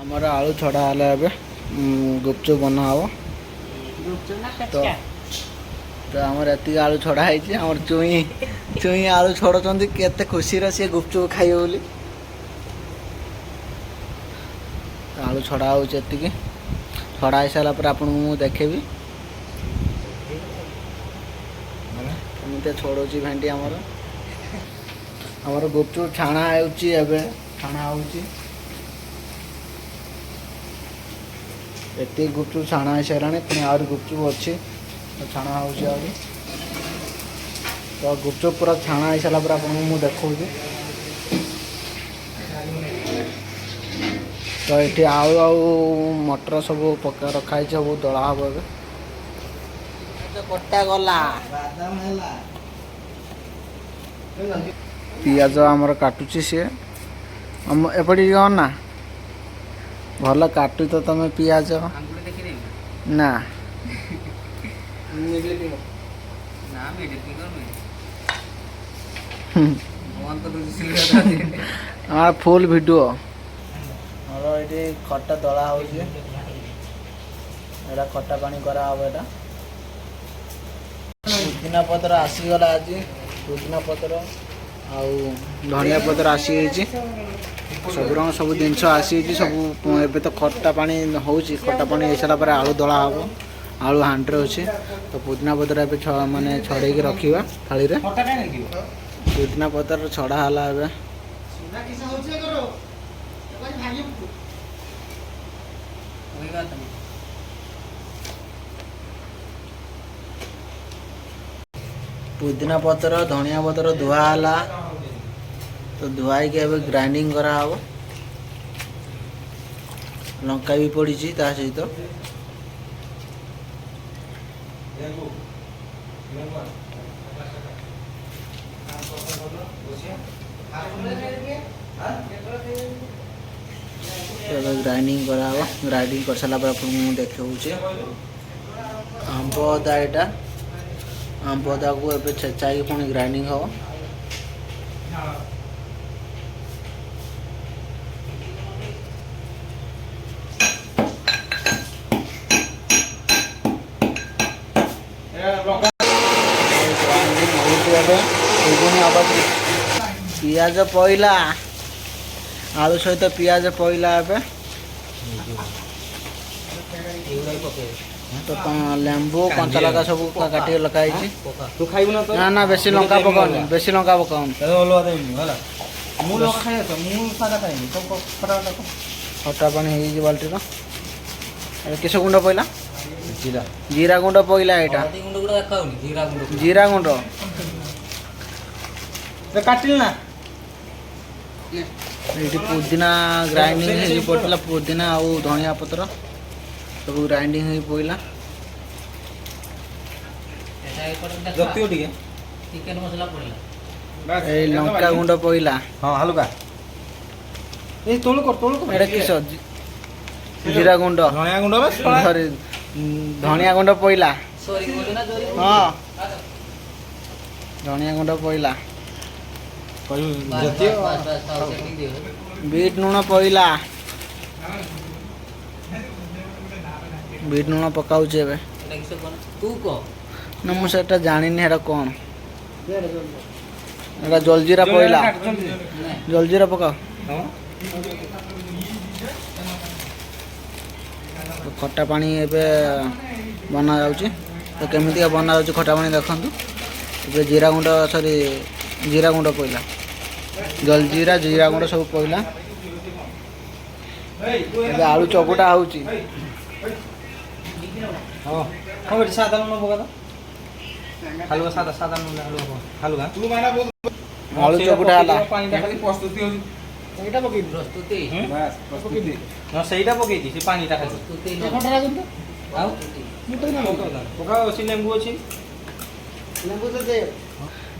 आमर आलू छड़ा है गुपचुप बना हम तो आमर एति आलू छड़ा है चुई चुई आलू छड़ाऊँ केते खुशी सी गुपचुप खाइए बोली आलू छड़ा होती छड़ा हो सारापर आपको मुझे देखेबी एमती छड़ाऊँ भेंडी आमर गुपचुप छाणा होती छाणा होती एति गुपचुप छाणा हो सारे पुणी आहरी गुपचुप अच्छी छाणा हो तो गुपचुप पूरा छाणा हो सारापर आपको मुझे देखा तो ये आलू आउ मटर सब पका रखाई सब दला हम कटा गला पियाज आमर काटुची सी एपटे कौन ना भल काटु तो तुम पियाज ना फुल वीडियो ये खटा दला हो खटा पानी करा हम पुदीना पत्र आसीगला आज पुदीना पत्र आउ धनिया पत्र आसी सब रंग सब जिनस आसी सब एबे तो खट्टा पानी हो खट्टा पानी हो सारापर आलू दला हम आलू हांड्रे अच्छे तो पुदीना पत्र ए माने छड़े रखा थाली पुदीना पत्र छड़ा है पुदीना पत्र धनिया पत्र धुआला तो धुआई के ग्राइंडिंग करा हम लंका भी पड़ी ता सहित ग्राइंडिंग करा हम ग्राइंडिंग कर सारा मुझे देखे आंब अदा यहाँ आंब अदा को ए छेचा पुणी ग्राइंडिंग हम पियाज पईला आलू सहित पियाज पईला तो लेंबू कंचा लगा सब काट लगे तू खाइबू ना ना ना बेसी लंका पकाउनी बेसी लंका पकाउनी खटा पानी हो बाल्टी किस गुंड पईला जीरा जीरा गुंड पईला यहाँ जीरा गुंड काटिल ना ये पुदीना ग्राइंडिंग हो पड़ा पुदीना आउ धनिया पत्र सब ग्राइंडिंग हो पड़ा लंका गुंड पड़ा हाँ हल्का किस जीरा गुंड धनिया गुंड सॉरी धनिया गुंड पड़ा हाँ धनिया गुंड पड़ा बीट लुण पईला बीट लुण पकाऊँ ना मुझे जानी कौन जलजीरा पईला जलजीरा पकाओ तो खटा पानी एबे बना जाउची तो केमिति बना जाउची खटा पानी देखंतु एबे जीरा गुंड सॉरी जीरा गुंड पईला जलजीरा जीरा गुंड सब पईला आलू चकुटा होची हां हां बेटा सादा लूण पका हलवा सादा सादा लूण हलवा हलवा आलू चकुटा हला पानी खाली प्रस्तुति हो एटा पकई प्रस्तुति बस प्रस्तुति ना सेटा पकई दी से पानी ता खाली प्रस्तुति खटा लागन तो आउ मुटै ना पका ओसी लेंबू अछि लेंबू तो दे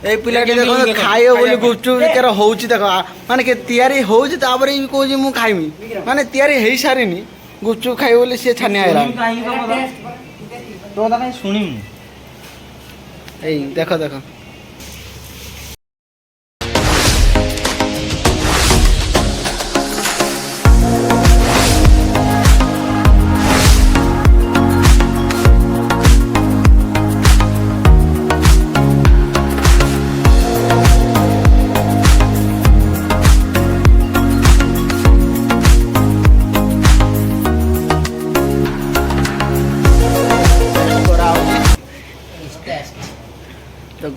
ए पिलाटी देखो खाइयो बोली गुपचुप केर होउची देखो माने के तयारी होउची तापर भी कहू मु खाइमी माने तयारी हेई सारिनी गुपचुप खाइयो बोली से छानिया हैला तो दादा सुनी ए देखो देखो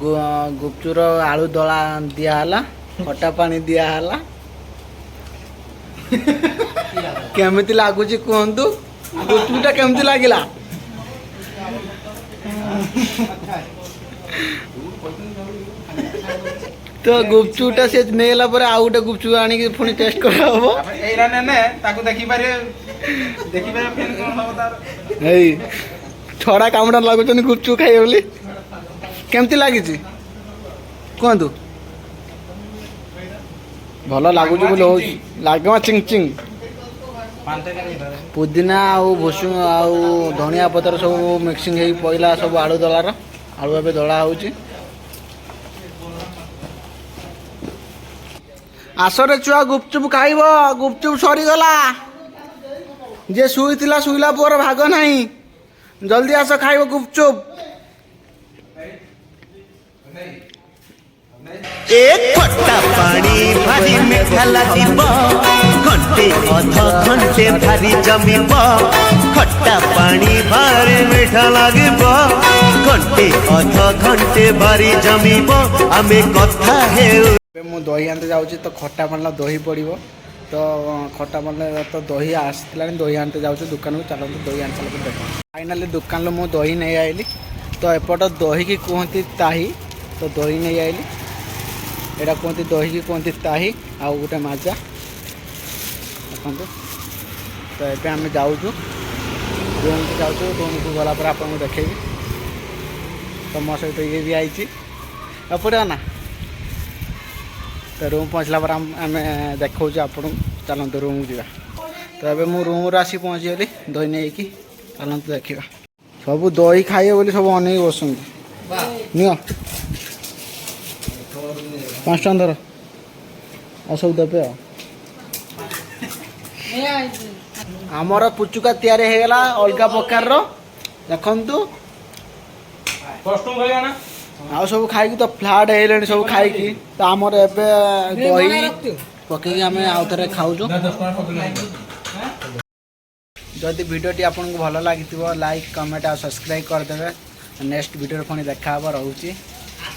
गुपचुर आलू दला दिहला खटा पानी दिहला केमिति लागुची कहतु गुपचुपटा केमिति लागिला तो गुपचुपटा से नेला पर आउ गोटे गुपचुप आनी पुणी टेस्ट करा हबो एरा ने ताको देखि पारे फेन कोन हबो तार एई छड़ा कामड़ा लागुचनी गुपचुप खाइ बोली केमिति लागिची कहतु भल लगुच बोले हो लागमा चिंग चिंग पुदीना आउ भुसु आउ धनिया पतर सब मिक्सिंग हो पड़ा सब आलू दलार आलू ए दला हो आसरे छुआ गुपचुप खाइब गुपचुप सरीगला जे शुईला शुईला पुअर भाग नहीं जल्दी आस खाइब गुपचुप एक खट्टा पानी भारी मीठा लागिब घंटे अध घंटे भारी जमिब खट्टा पानी भारी मीठा लागिब घंटे अध घंटे भारी जमिब आमे कथा हेउ मु दही आनते जाऊँ तो खट्टा पानी दही पड़ो तो खट्टा पानी तो दही आसला दही आनते जाऊँ दुकान को चलते दही आनी सारा देख फाइनाली दुकान मु दही नहीं आइली तो एपट दही की कहती ताही तो दही नहीं आइली एटा कहती दही की कहती ताही आउ गोटे माजा देखो तो ये आम जाऊँ रूम को जाऊँ रूम को गला पर आपको देखेबी तो मो सहित ये भी आई पड़ा ना तो रूम पहुँचला पर आम देखा आपको चलते रूम को जा तो ये मुझे रूम आसी पहुँचीगली दही नहीं चलते देखा सब दही खाइए बोली सब अनेक बस नियो 5 टका धर आ सब देवे आमर पुचुका तैयारी हो गला अलग प्रकार देखु आ सब खाई तो फ्लाट है सब खाई तो आमर एबे दही पकई आम आउ थे खाऊ जदि वीडियोटी आपको भल लगी लाइक कमेंट और सब्सक्राइब करदे नेक्स्ट वीडियो पुणी देखा रोचे।